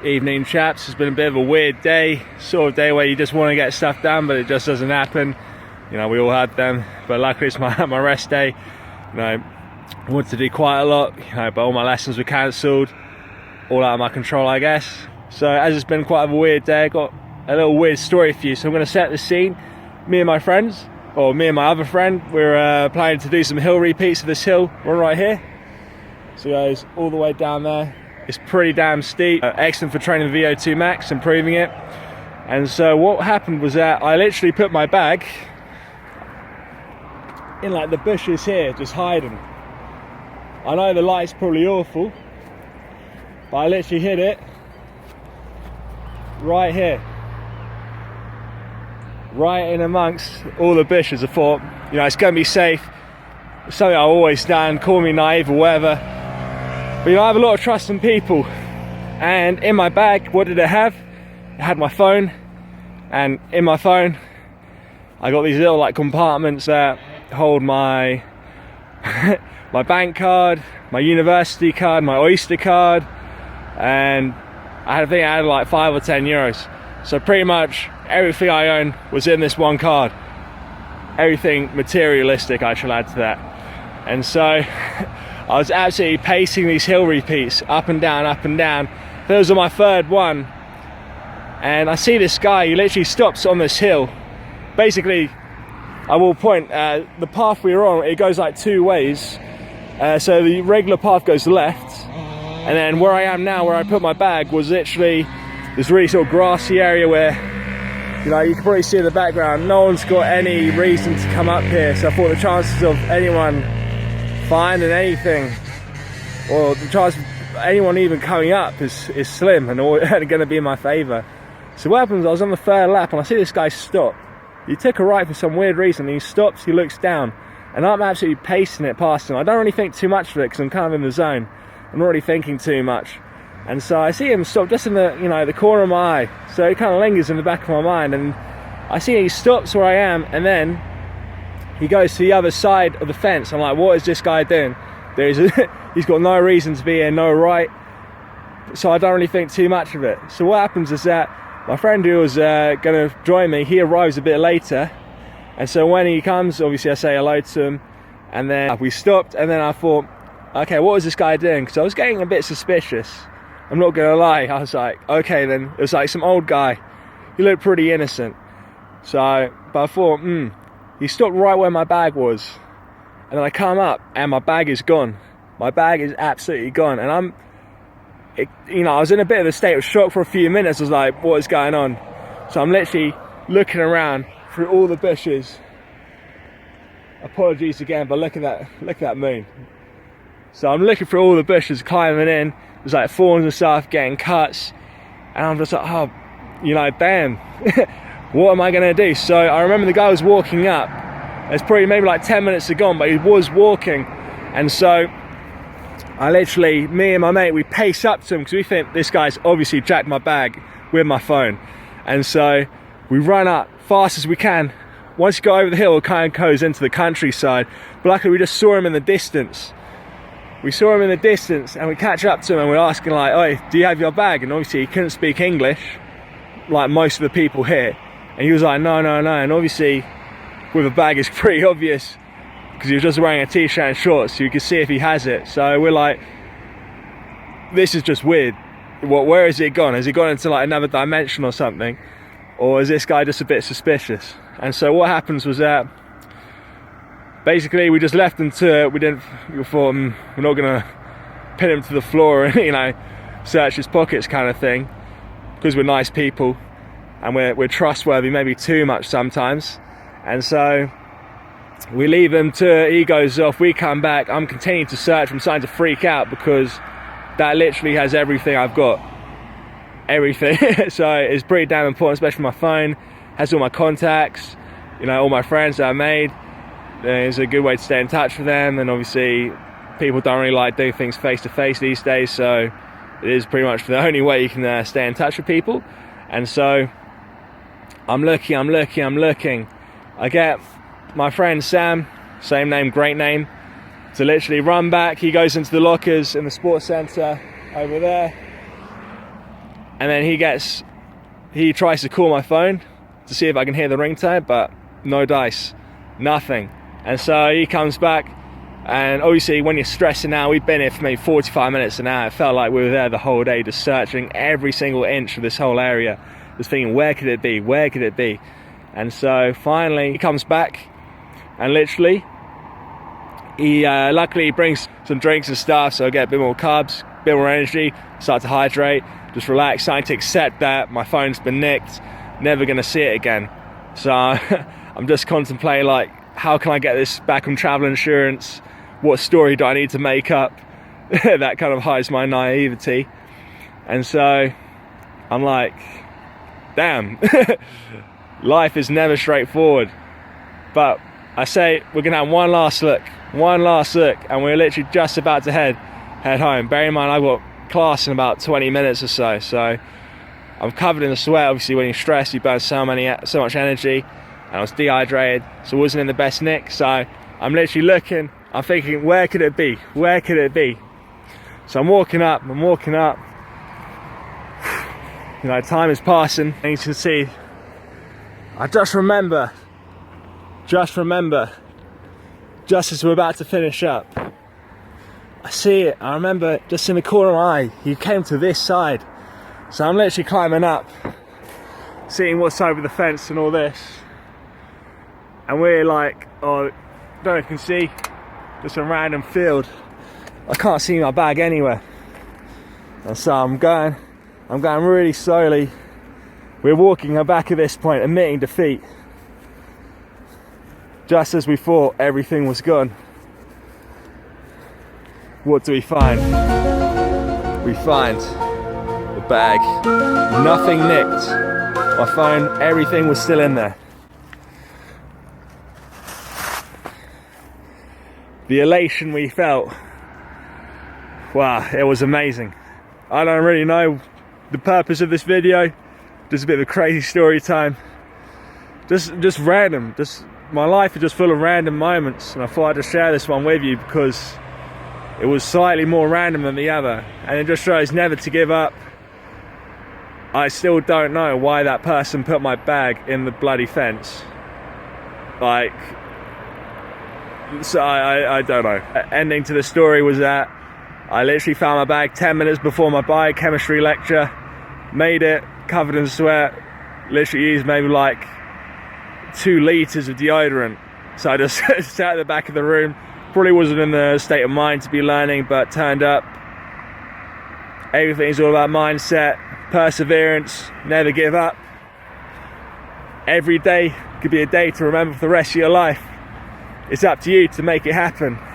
Evening, chaps. It's been a bit of a weird day, sort of day where you just want to get stuff done but it just doesn't happen. You know, we all had them, but luckily it's my rest day. You know, I wanted to do quite a lot, you know, but all my lessons were cancelled, all out of my control, I guess. So as it's been quite a weird day, I got a little weird story for you. So I'm going to set the scene. Me and my friends, or me and my other friend, we're planning to do some hill repeats of this hill, one right here. So it goes all the way down there. It's pretty damn steep, excellent for training the VO2 max, improving it. And so what happened was that I literally put my bag in like the bushes here, just hiding. I know the light's probably awful, but I literally hid it right here, right in amongst all the bushes. I thought, you know, it's going to be safe. It's something I always done, call me naive or whatever. But you know, I have a lot of trust in people, and in my bag, what did it have? It had my phone, and in my phone, I got these little like compartments that hold my my bank card, my university card, my Oyster card, and I think I had like 5 or 10 euros. So pretty much everything I own was in this one card. Everything materialistic, I shall add to that. And so I was absolutely pacing these hill repeats up and down, up and down. That was on my third one, and I see this guy. He literally stops on this hill. Basically, I will point, the path we were on, it goes like two ways. So the regular path goes left, and then where I am now, where I put my bag, was literally this really sort of grassy area where, you know, you can probably see in the background, no one's got any reason to come up here. So I thought the chances of anyone finding anything, or the chance of anyone even coming up is slim and going to be in my favour. So what happens, I was on the third lap and I see this guy stop. He took a right for some weird reason, and he stops, he looks down, and I'm absolutely pacing it past him. I don't really think too much of it because I'm kind of in the zone. I'm not really thinking too much. And so I see him stop just in the, you know, the corner of my eye. So it kind of lingers in the back of my mind, and I see he stops where I am, and then he goes to the other side of the fence. I'm like, what is this guy doing? He's got no reason to be here, no right. So I don't really think too much of it. So what happens is that my friend who was going to join me, he arrives a bit later. And so when he comes, obviously I say hello to him. And then we stopped, and then I thought, okay, what was this guy doing? Because I was getting a bit suspicious. I'm not going to lie. I was like, okay then. It was like some old guy. He looked pretty innocent. So, but I thought, he stopped right where my bag was, and then I come up and my bag is gone. My bag is absolutely gone, and you know, I was in a bit of a state of shock for a few minutes. I was like, what is going on? So I'm literally looking around through all the bushes. Apologies again, but look at that moon. So I'm looking through all the bushes, climbing in. There's like thorns and stuff, getting cuts, and I'm just like, oh, you know, damn. What am I going to do? So I remember the guy was walking up. It's probably maybe like 10 minutes had gone, but he was walking. And so I literally, me and my mate, we pace up to him because we think this guy's obviously jacked my bag with my phone. And so we run up fast as we can. Once you go over the hill, it kind of goes into the countryside. But luckily we just saw him in the distance. We saw him in the distance, and we catch up to him and we're asking like, oi, do you have your bag? And obviously he couldn't speak English like most of the people here. And he was like, no. And obviously, with a bag, it's pretty obvious because he was just wearing a t-shirt and shorts, so you can see if he has it. So we're like, this is just weird. Where has it gone? Has it gone into like another dimension or something? Or is this guy just a bit suspicious? And so what happens was that basically we just left him to it. We thought, we're not going to pin him to the floor and, you know, search his pockets kind of thing, because we're nice people. And we're trustworthy, maybe too much sometimes. And so we leave him to, he goes off, we come back, I'm continuing to search, I'm starting to freak out because that literally has everything I've got. Everything. So it's pretty damn important, especially my phone, has all my contacts, you know, all my friends that I made. It's a good way to stay in touch with them, and obviously people don't really like doing things face to face these days, so it is pretty much the only way you can stay in touch with people. And so I'm looking. I get my friend Sam, same name, great name, to literally run back. He goes into the lockers in the sports centre over there, And then he tries to call my phone to see if I can hear the ringtone, but no dice, nothing. And so he comes back, and obviously when you're stressing out, we've been here for maybe 45 minutes an hour. It felt like we were there the whole day, just searching every single inch of this whole area, just thinking, where could it be, where could it be? And so finally he comes back, and literally he luckily brings some drinks and stuff, so I get a bit more carbs, a bit more energy, start to hydrate, just relax, starting to accept that my phone's been nicked, never gonna see it again. So I'm just contemplating, like, how can I get this back on travel insurance? What story do I need to make up that kind of hides my naivety? And so I'm like, damn, life is never straightforward. But I say we're gonna have one last look, and we're literally just about to head home. Bear in mind, I've got class in about 20 minutes or so, so I'm covered in the sweat. Obviously when you're stressed, you burn so much energy, and I was dehydrated, so I wasn't in the best nick. So I'm literally looking, I'm thinking, where could it be, where could it be? So I'm walking up, you know, time is passing, and you can see, I just remember, just as we're about to finish up, I see it, I remember just in the corner of my eye, he came to this side. So I'm literally climbing up, seeing what's over the fence and all this. And we're like, oh, I don't know if you can see, just a random field. I can't see my bag anywhere. And so I'm going really slowly. We're walking back at this point, admitting defeat. Just as we thought everything was gone. What do we find? We find the bag. Nothing nicked. My phone, everything was still in there. The elation we felt, wow, it was amazing. I don't really know the purpose of this video, just a bit of a crazy story time. Just random, my life is just full of random moments, and I thought I'd just share this one with you because it was slightly more random than the other, and it just shows never to give up. I still don't know why that person put my bag in the bloody fence. Like, so I don't know. Ending to the story was that I literally found my bag 10 minutes before my biochemistry lecture, made it, covered in sweat, literally used maybe like 2 litres of deodorant. So I just sat at the back of the room, probably wasn't in the state of mind to be learning, but turned up. Everything's all about mindset, perseverance, never give up. Every day could be a day to remember for the rest of your life. It's up to you to make it happen.